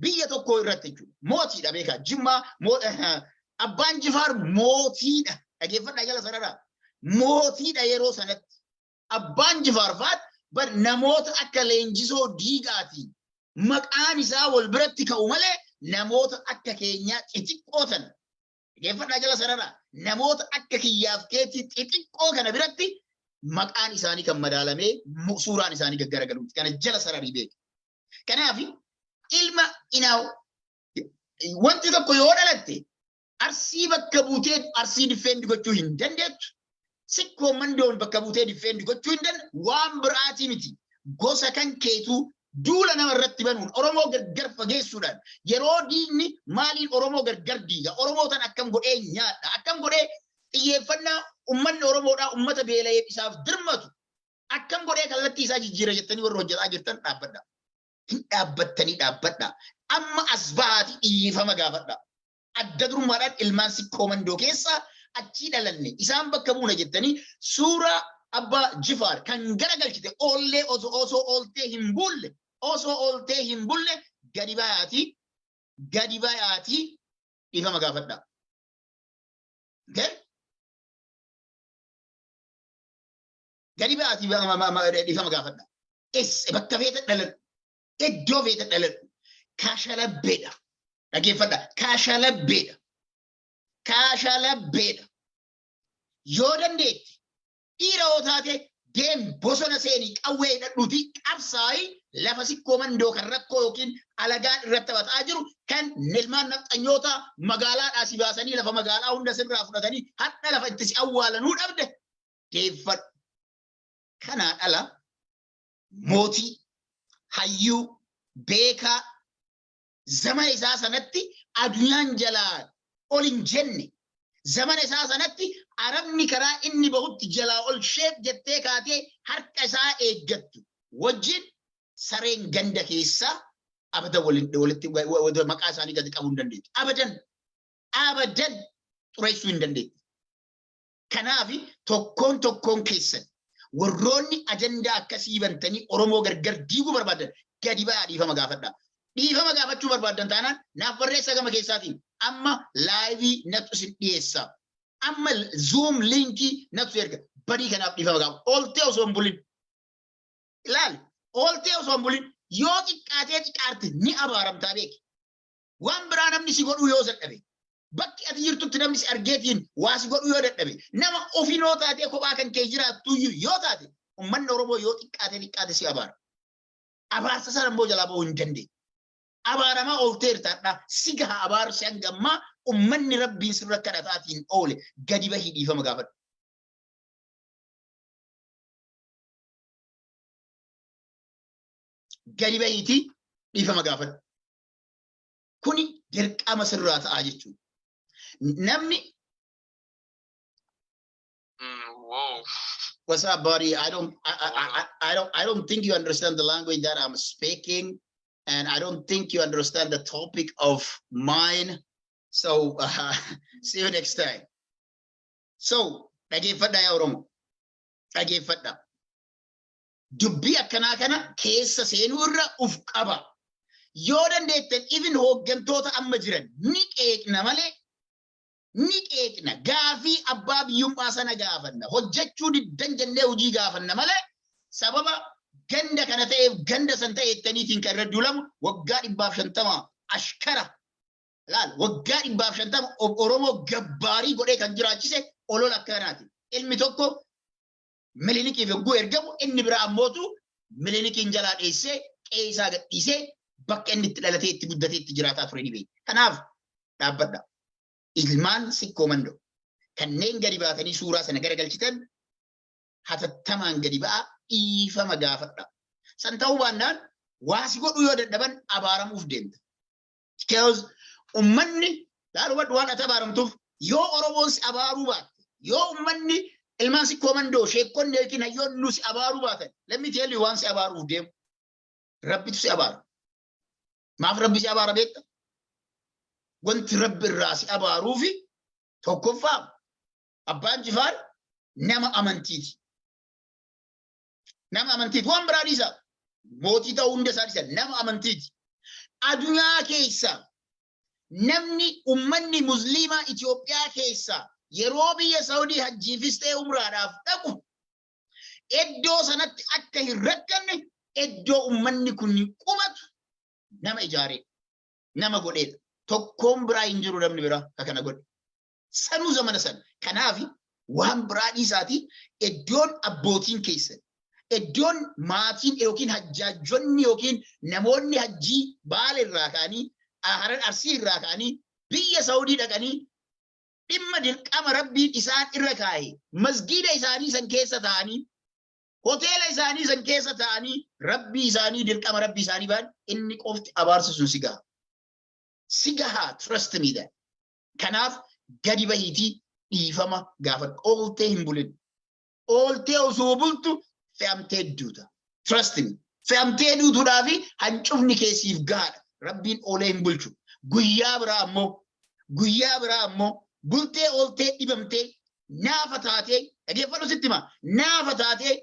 biyya tokko irratti jechuudha. Mootiidha beekaa. Jimmaa abbaan Jifaar mootiidha. Dhageeffadhaa jala sanarraa. Mootiidha yeroo sanatti. Abbaan Jifaar faat bar namoota akka Leenjisoo Diigaatiin maqaan isaa wal biratti ka'u malee namoota akka keenyaa xixiqqootan. Dhageeffadhaa jala sanarraa. Namoota akka kiyyaaf keetii xixiqqoo kana biratti maqaan isaanii kan madaalamee suuraan isaanii gaggaragaluuti. Kana jala sararii beeku. Kanaaf ilma inaaw wanti tokko yoo dhalatte arsii bakka buutee arsii difeendi gochuu hin dandeettu. Sikkoo mandoon bakka buutee difeendi gochuu hin dandeettu. Waan biraatii miti. Gosa kan keetuu duula nama irratti banuun Oromoo gargar fageessuudhaan yeroo diinni maaliin Oromoo gargar diiga Oromootan akkam godhee nyaadha akkam godhee xiyyeeffannaa ummanni Oromoodhaa ummata beela'ee isaaf dirmatu akkam godhee kallattii isaa jijjiira jettanii warra hojjetaa jirtan dhaabbadha. Hin dhaabbattanii dhaabbadha. Amma as bahaati dhiifama gaafadha. Adda durummaadhaan ilmaan sikkoo mandoo keessaa achii dhalanne isaan bakka buuna jettanii suuraa abbaa Jifaar kan garagalchite oollee osoo ooltee hin bulle osoo ooltee hin bulle gadi bayaatii dhiifama gaafadha. Okay? Gadi bayaatii dhiifama gaafadha. Bakka feeta dhalan iddoo feeta dhalan kaashalabbeedha. Dhageeffadha. Kaashalabbeedha. Yoo dandeetti dhiira yoo taate deem bosona seenii qawwee hidhadhuuti qabsaa'ii lafa sikkoo mandoo kan rakkoo yookiin alagaan irratti taphataa jiru kan ilmaan nafxanyoota magaalaadhaa si baasanii lafa magaalaa hunda sirraa fudhatanii hadha lafa itti si awwaalanuu dhabde deeffadhu. Kanaan ala mootii hayyuu beekaa zamana isaa sanatti adunyaan jalaa ol hin jenne zamana isaa sanatti Arabni karaa inni bahutti jalaa ol sheek jettee kaatee harka isaa eeggattu wajjin sareen ganda keessaa abadan walitti maqaa isaanii gadi qabuu hin dandeettu. Abadan xureessuu hin dandeettu. Kanaaf tokkoon keessan warroonni ajandaa akkasii bantanii Oromoo gargar diiguu barbaadan gadi ba'aa dhiifama gaafadhaa. Dhiifama gaafachuu barbaadan taanaan naaf barreessa gama keessaatiin amma laayivii natu isin dhiyeessaa. Amma zoom linkii natu erga badii kanaaf dhiifama gaafa ooltee osoo hin bulin ilaali ooltee osoo hin bulin yoo xiqqaatee xiqqaarte ni abaaramtaa beeki waan biraa namni si godhuu yoo dadhabe bakki ati jirtutti namni si argeetiin waa si godhuu yoo dadhabe nama ofinoo taatee kophaa kan kee jiraattuyyuu yoo taate ummanni Oromoo yoo xiqqaate si abaara abaarsa sana immoo jalaa bahuu hin dandeenye abaaramaa oolteertaadha si gaha abaarsi hangammaa ummanni rabbiin sirra kadhataatiin oole gadi bahii dhiifama gaafadhu. Gadi bahiitii dhiifama gaafadhu. Kuni dirqama sirraa ta'aa jechuudha. Namni what's up, buddy? I don't think you understand the language that I'm speaking, and I don't think you understand the topic of mine. So, see you next time. So, dhageeffadhaa yaa Oromoo. Dhageeffadhaa. Dubbii akkanaa kana keessa seenuu irra uf qaba. Yoo dandeettan even hooggantoota amma jiran ni qeeqna malee ni qeeqna. Gaafii abbaa biyyummaa sana gaafanna. Hojjechuu diddan jennee hojii gaafanna malee sababa ganda kana ta'eef ganda san ta'eettaniitiin kan irra duulamu waggaa 150 ashkara. Laal waggaa 150 Oromoo gabbaarii godhee kan jiraachise olola akkanaati. Ilmi tokko Milinikiif yogguu ergamu inni biraa ammootu Milinikiin jalaa dheessee qe'ee isaa gadhiisee bakka inni itti dhalatee itti guddatee itti jiraataa ture ni beeku. Kanaaf dhaabbadha. Ilmaan sikkoo mandoo kanneen gadi baatanii suuraa sana garagalchitan hatattamaan gadi ba'aa dhiifama gaafadha. San ta'uu baannaan waasi godhuu yoo dadhaban abaaramuuf deemta. Because ummanni laaluma waan ati abaaramtuuf yoo Oromoon si abaaruu baatte yoo ummanni ilmaan sikkoo mandoo sheekkonni yookiin hayyoonni nu si abaaruu baatan lammi teelli waan si abaaruuf deemu rabbitu si abaara. Maaf rabbi si abaara beekta? Wanti rabbi irraa si abaaruufi tokkoffaa abbaan Jifaar nama amantiiti. Nama amantiiti waan biraa dhiisa mootii ta'uu hunda isaa dhiisa nama amantiiti. adunyaa keessa namni ummanni musliimaa Itoophiyaa keessa yeroo biyya Saawudii hajjiifis ta'e umraadhaaf dhaqu iddoo sanatti akka hin rakkanne iddoo ummanni kun qubatu nama ijaaree nama godheedha. Tokkoon biraa hin jiru namni biraa kana godhe. Sanuu zamana sana. Kanaaf waan biraa dhiisaati iddoon abbootiin keessan iddoon maatiin yookiin hajjaajonni yookiin namoonni hajjii Baale irraa ka'anii Harar Arsii irraa ka'anii biyya Saawudii dhaqanii dhimma dirqama rabbiin isaan irra kaa'e masgiida isaanii san keessa ta'anii hoteela isaanii san keessa ta'anii rabbii isaanii dirqama rabbii isaanii baan inni qofti abaarsisu si gaha. Si gaha, trust me that. Kanaaf gadi bahiitii dhiifama gaafa ooltee hin bulin. Ooltee osoo bultu fe'amtee duuta. Trust me. Fe'amtee duutuudhaafi hancufni keessiif gahaadha. Rabbiin oolee hin bulchu. Guyyaa biraa ammoo bultee ooltee dhibamtee naafa taatee dhageeffadhu sitti hima naafa taatee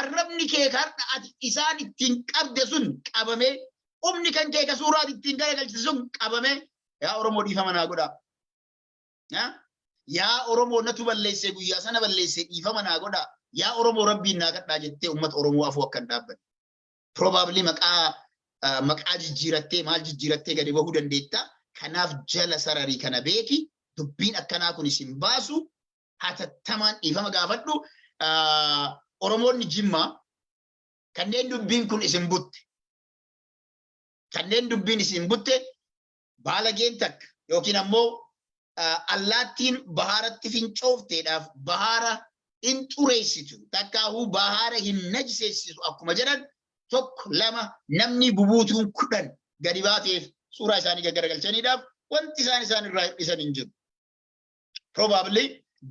arrabni kee karra ati isaan ittiin qabde sun qabamee umni kan kee ka suuraa ittiin garagalchite sun qabamee yaa Oromoo dhiifama naa godhaa. Yaa Oromoo natu balleessee guyyaa sana balleessee dhiifama naa godhaa. Yaa Oromoo rabbiin naa kadhaa jettee uummata Oromoo afuu akka hin dhaabbanne. Probably maqaa jijjiirattee maal jijjiirattee gadi bahuu dandeetta. Kanaaf jala sararii kana beeki dubbiin akkanaa kun isin baasu hatattamaan dhiifama gaafadhu. Oromoonni Jimmaa kanneen dubbiin kun isin butte. Kanneen dubbiin isin butte baalageen takka yookiin ammoo allaattiin baharatti fincoofteedhaaf bahara hin xureessitu takkaahuu bahara hin najseessitu akkuma jedhan tokko lama namni bubuutuun 10 gadi baateef suuraa isaanii gaggaragalchaniidhaaf wanti isaan irraa hir'isan hin jiru. Probably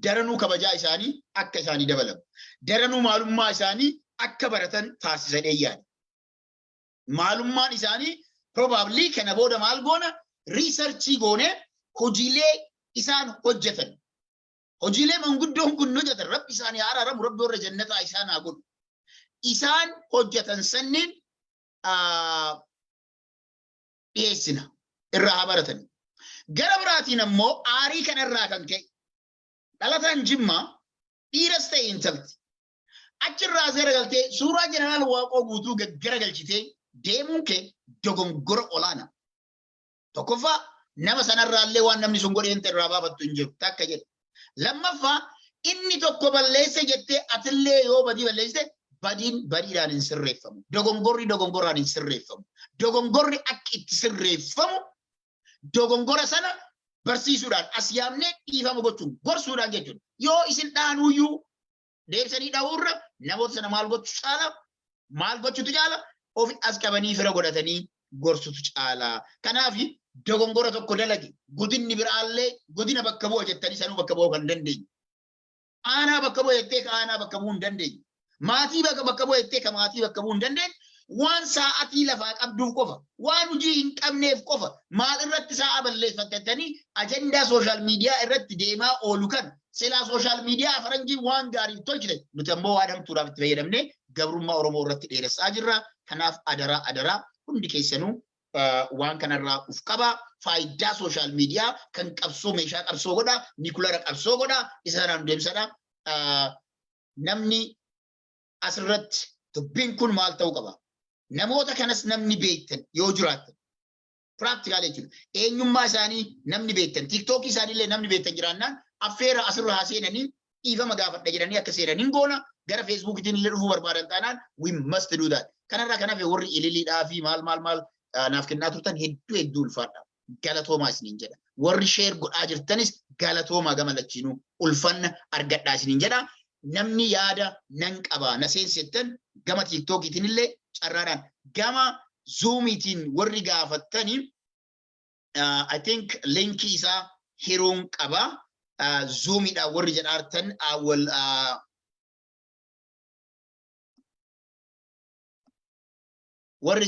daranuu kabajaa isaanii akka isaanii dabalamu. Daranuu maalummaa isaanii akka baratan taasisan yaada. Maalummaan isaanii probably kana booda maal goona researchii goone hojiilee isaan hojjetan. Hojiilee manguddoon kun hojjetan rabbi isaanii araaramu rabbi warra jannataa isaan haa godhu. Isaan hojjetan sanniin dhiyeessina irraa haa baratan. Gara biraatiin ammoo aarii kanarraa kan ka'e dhalataan Jimmaa dhiiras ta'e intalti. Achirraa garagaltee suuraa jeneraal Waaqoo guutuu garagalchitee deemuun kee dogongora olaanaa. Tokkoffaa nama sanarraallee waan namni sun godhee irraa baafattu hin jiru takka jedhe. Lammaffaa inni tokko balleesse jettee atillee yoo badii balleessite badiin badiidhaan hin sirreeffamu. Dogongorri dogongoraan hin sirreeffamu. Dogongorri akka itti sirreeffamu dogongora sana barsiisuudhaan as yaamnee dhiifama gochuun gorsuudhaan jechuudha. Yoo isin dhaanuyyuu deebisanii dhahuurra namoota sana maal gochuutu caala ofi as qabanii fira godhatanii gorsutu caala. Kanaaf dogongora tokko dalage godinni biraallee godina bakka bu'a jettanii sanuu bakka bu'uu kan dandeenye. Aanaa bakka bu'a jettee ka aanaa bakka bu'uu hin dandeenye. Maatii bakka bu'a jettee ka maatii bakka bu'uu hin dandeenye. Waan sa'aatii lafaa qabduuf qofa, waan hojii hin qabneef qofa, maal irratti sa'a balleeffatanii ajandaa sooshaal miidiyaa irratti deemaa oolu kan silaa sooshaal miidiyaa faranjii waan gaarii tolchite nuti ammoo waan hamtuudhaaf itti fayyadamne gabrummaa Oromoo irratti dheeressaa jirra. Kanaaf adaraa hundi keessanuu waan kanarraa uf qaba. Faayidaa sooshaal miidiyaa kan qabsoo meeshaa qabsoo godha, nikulara qabsoo godha, isa sanaan deemsadha. Namni asirratti dubbiin kun maal ta'uu qaba? Namoota kanas namni beektan yoo jiraatan practically jechuudha. Eenyummaa isaanii namni beektan, TikTokii isaaniillee namni beektan jiraannaan affeera asirraa seenanii dhiifama gaafadha jedhanii akka seenaniin goona gara Facebookiitiin illee dhufuu barbaadan taanaan we must do that. Kanarraa kanaaf warri ililiidhaa fi maal naaf kennaa turtan hedduu ulfaadha. Galatoomaa isiniin jedha. Warri sheer godhaa jirtanis galatoomaa gama lachiinuu ulfanna argadhaa isiniin jedha. Namni yaada nan qaba na seensettan gama TikTokiitiin illee carraadhaan gama Zoomiitiin warri gaafattanii I think linkii isaa hiruun qaba. Zoomiidhaan warri jedhaartan warri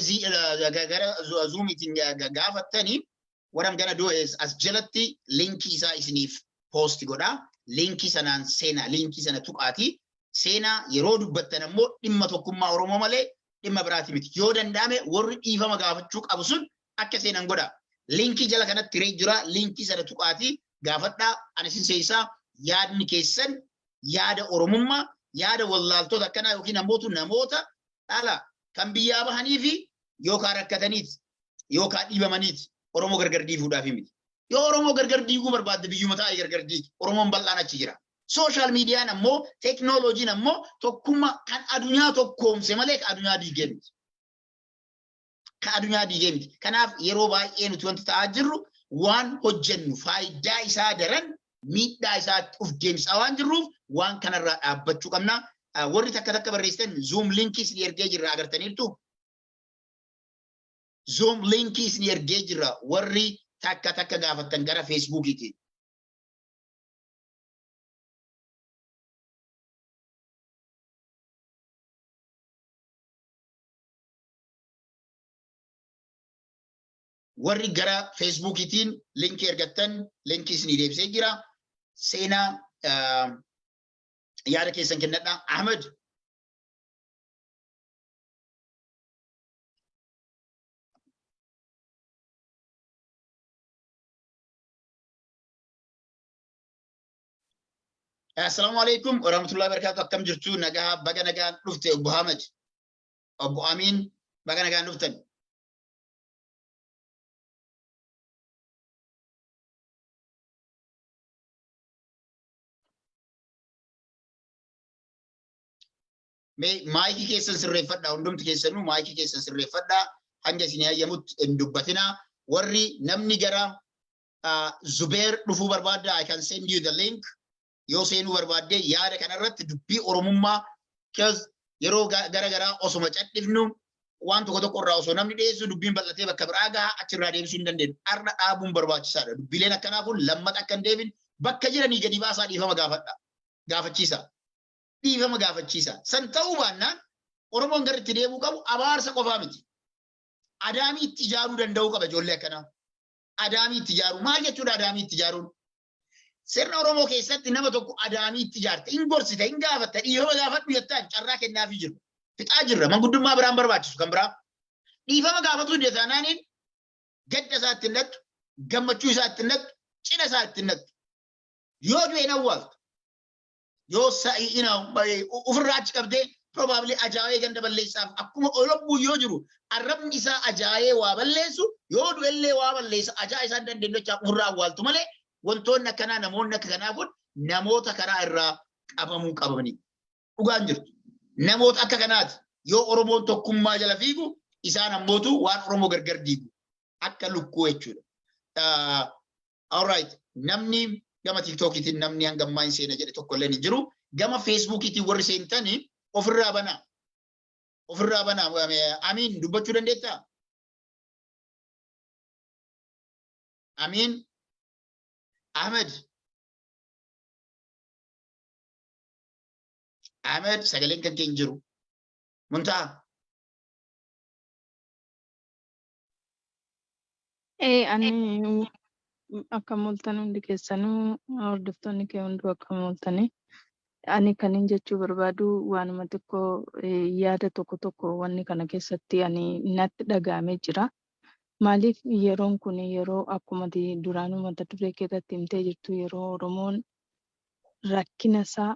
gara Zoomiitiin gaafattanii what I'm gonna do is as jalatti linkii isaa isiniif post godhaa. Linkii sanaan seenaa linkii sana tuqaatii seenaa yeroo dubbattan ammoo dhimma tokkummaa Oromoo malee dhimma biraati miti. Yoo danda'ame warri dhiifama gaafachuu qabu sun akka seenan godha. Linkii jala kanatti tiree jira. Linkii sana tuqaatii gaafadhaa ani sin seesaa yaadni keessan yaada Oromummaa yaada wallaaltota akkanaa yookiin namoota dhala kan biyyaa bahanii fi yookaan rakkataniiti yookaan dhiibamaniiti Oromoo gargar diiguudhaaf miti. Yoo Oromoo gargar diiguu barbaadde biyyuma taa'ee gargar diigi. Oromoon bal'aan achi jira. Social meediyaan ammoo teknooloojiin ammoo tokkummaa kan addunyaa tokkoomse malee kan addunyaa diigee miti. Kan addunyaa diigee miti. Kanaaf yeroo baay'ee nuti wanti ta'aa jirru waan hojjennu faayidaa isaa daran miidhaa isaa of deemsaa waan jirruuf waan kanarraa dhaabbachuu qabna. Warri takka barreessitan Zoom linkiis ni ergee jirra agartaniirtu. Zoom linkiis ni ergee jirra warri takka gaafattan gara Facebookiitiin. Warri gara Facebookiitiin linkii ergattan linkiis ni deebisee jira. Seenaa yaada keessan kennadha. Ahmed. Assalamu alaikum warahmatullahi wabarakatuh. Akkam jirtu nagaa baga nagaan dhufte Obbo Ahmed. Obbo Amin baga nagaan dhuftan. Maayikii keessan sirreeffadhaa hundumti keessanuu maayikii keessan sirreeffadhaa hanga isin hayyamutti hin dubbatina. Warri namni gara Zubeer dhufuu barbaadda I can send you the link. Yoo seenuu barbaadde yaada kanarratti dubbii Oromummaa yeroo gara osoma caddifnu waan tokko irraa osoo namni dhiyeessu dubbiin bal'atee bakka biraa gahaa achirraa deebisuu hin dandeenyu. Arra dhaabuun barbaachisaadha. Dubbileen akkanaa kun lammata akka hin deebin bakka jiranii gadi baasaa dhiifama gaafachiisa. Dhiifama gaafachiisa. San ta'uu baannaan Oromoon gara itti deebuu qabu abaarsa qofaa miti. Adaamii itti ijaaruu danda'uu qaba ijoollee akkanaa. Adaamii itti ijaaruu maal jechuudha adaamii itti ijaaruun? Sirna Oromoo keessatti nama tokko adaamii itti ijaarte hin gorsite hin gaafatte dhiifama gaafadhu jettaan carraa kennaafii jiru. Fixaa jirra manguddummaa biraan barbaachisu kan biraa. Dhiifama gaafatu hin taanaaniin gadda isaa ittiin nattu gammachuu isaa ittiin nattu cina isaa ittiin nattu. Yoo du'e hin awwaaltu. Yoo ofirraa achi qabdee probably ajaa'ee ganda balleessaaf akkuma olobbuu yoo jiru arrabni isaa ajaa'ee waa balleessu yoo du'ellee waa balleessa ajaa isaan dandeenyu jecha ofirraa awwaaltu malee wantoonni akkanaa namoonni akka kanaa kun namoota karaa irraa qabamuu qabanii dhugaan jirtu. Namoota akka kanaati yoo Oromoon tokkummaa jala fiigu isaan ammootu waan Oromoo gargar diigu akka lukkuu jechuudha. All right namni gama TikTokiitiin namni hangammaa hin seena jedhe tokko illee hin jiru. Gama Facebookiitiin warri seentanii ofirraa banaa. Ofirraa banaa. Amiin dubbachuu dandeettaa? Amiin. Ahmed. Ahmed sagaleen kan keenya jiru. Muntaa. Ani akka mul'atan hundi keessanuu hordoftoonni kee hunduu akka mul'atanii ani kanin jechuu barbaadu waanuma xiqqoo yaada tokko wanni kana keessatti ani natti dhaga'amee jira. Maaliif yeroon kun yeroo akkuma duraanuu mata duree keessatti himtee jirtu yeroo Oromoon rakkina isaa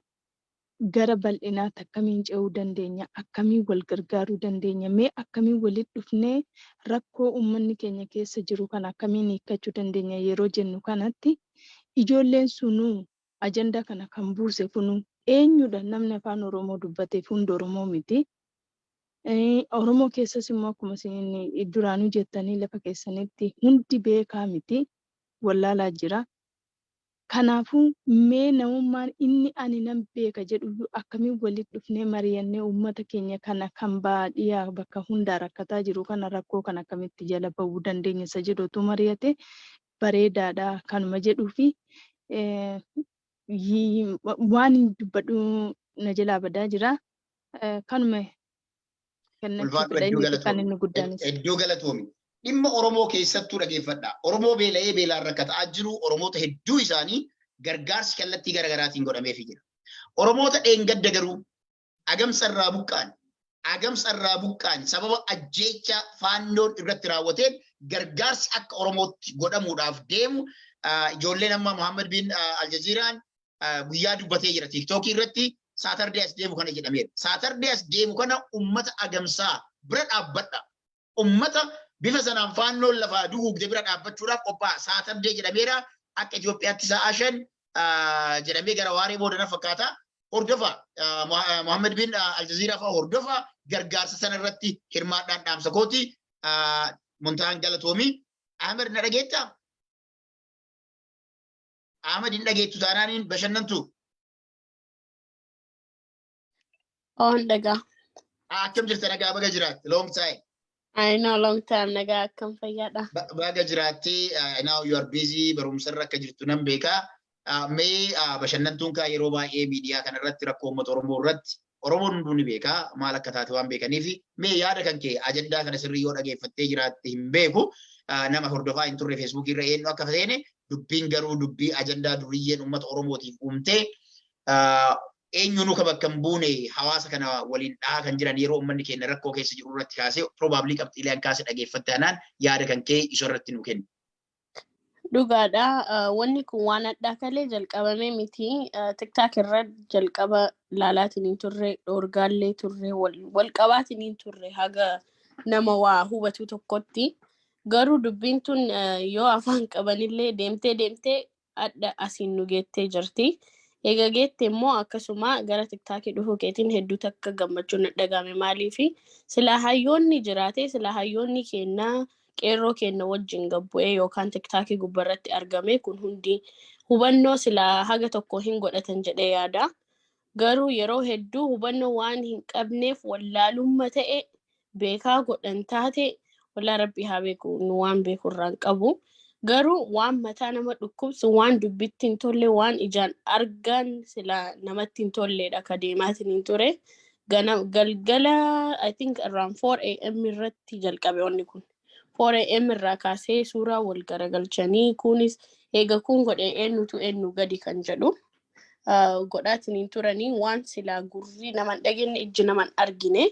gara bal'inaatti akkamiin ce'uu dandeenya akkamiin wal gargaaruu dandeenya mee akkamiin walitti dhufnee rakkoo uummanni keenya keessa jiru kan akkamiin hiikkachuu dandeenya yeroo jennu kanatti ijoolleen sunuu ajandaa kana kan buuse kunuu eenyudha namni afaan Oromoo dubbateef hundi Oromoo miti. Oromoo keessas immoo akkuma isin duraanuu jettanii lafa keessanitti hundi beekaa miti wallaalaa jira. Kanaafuu mee namummaan inni ani nan beeka jedhu akkamiin walitti dhufnee mari'annee uummata keenya kana kan baadiyyaa bakka hundaa rakkataa jiru kana rakkoo kan akkamitti jala bahuu dandeenya isa jedhutu mari'ate bareedaadha kanuma jedhuu fi waan dubbadhu na jalaa badaa jira kanuma kan inni guddaanis. Iddoo galatoomi. Dhimma Oromoo keessattuu dhageeffadha. Oromoo beela'ee beelaan rakkataa jiru Oromoota hedduu isaanii gargaarsi kallattii garaagaraatiin godhameefii jira. Oromoota dheengadda garuu agamsa irraa buqqaan agamsarraa buqqaan sababa ajjeecha faannoon irratti raawwateen gargaarsi akka Oromootti godhamuudhaaf deemu ijoolleen amma Muhammad bin Aljazeeraan guyyaa dubbatee jira TikTokii irratti Saturday as deemu kana jedhameera. Saturday as deemu kana ummata agamsaa bira dhaabbadha. Ummata bifa sanaan faannoon lafaa duugde bira dhaabbachuudhaaf qophaa'a. Saturday jedhameera akka Itoophiyaatti sa'a 5 jedhamee gara waaree boodana fakkaata. Hordofa Muhammad bin Aljazeeraa fa'aa hordofa gargaarsa sana irratti hirmaadhaan dhaamsa kooti Muntaan Galatoomii. Ahmed na dhageettaa? Ahmed hin dhageettu taanaaniin bashannantu. On daga. Akkam jirta nagaa baga jiraatti long time. I know long time nagaa akkam fayyada. Baga jiraatti now you are busy barumsarra akka jirtu nan beekaa. Mee bashannantuun kaa yeroo baay'ee miidiyaa kana irratti rakkoo uummata Oromoo irratti Oromoon hunduu ni beekaa maal akka taate waan beekaniif mee yaada kan kee ajandaa kana sirrii yoo dhageeffattee jiraatte hin beeku nama hordofaa hin turre Facebook irra eenyu akka ta'e dubbiin garuu dubbii ajandaa duriyyeen uummata Oromootiif uumtee eenyu nu bakka hin buune hawaasa kana waliin dhahaa kan jiran yeroo uummanni keenya rakkoo keessa jiru irratti kaasee probably qabxiilee kaasee dhageeffatte anaan yaada kan kee isoo irratti nu kenni. Dhugaadha wanni kun waan addaa kalee jalqabame miti TikTok irra jalqaba laalaatiin turre dhoorgaallee turre wal qabaatiin turre haga nama waa hubatu tokkotti garuu dubbiin tun yoo afaan qabanillee deemtee adda asiin nu geettee jirti. Egaa geette immoo akkasuma gara TikTok dhufuu keetiin hedduu takka gammachuun dhagame maaliifi sila hayyoonni jiraate sila hayyoonni kennaa qeerroo kenna wajjin gabbu'ee yookaan TikTok gubbarratti argame kun hundi hubannoo sila haga tokko hin godhatan jedhee yaada. Garuu yeroo hedduu hubannoo waan hin qabneef wallaalummaa ta'e beekaa godhan taate wallaa rabbi haa beeku nu waan beekurraan qabu. Garuu waan mataa nama dhukkubsu waan dubbitti hin tolle waan ijaan argan sila namatti hin tolleedha ka deemaatiin hin ture. Galgala I think around 4 AM irratti jalqabe wanni kun. 4 AM irraa kaasee suuraa wal garagalchanii kunis eega kun godhee eenyu gadi kan jedhu godhaatiin hin turanii waan sila gurri naman dhageenye ijji naman argine.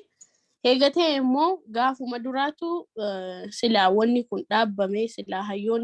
Eega ta'e immoo gaafuma duraatu sila wanni kun dhaabbame sila hayyoon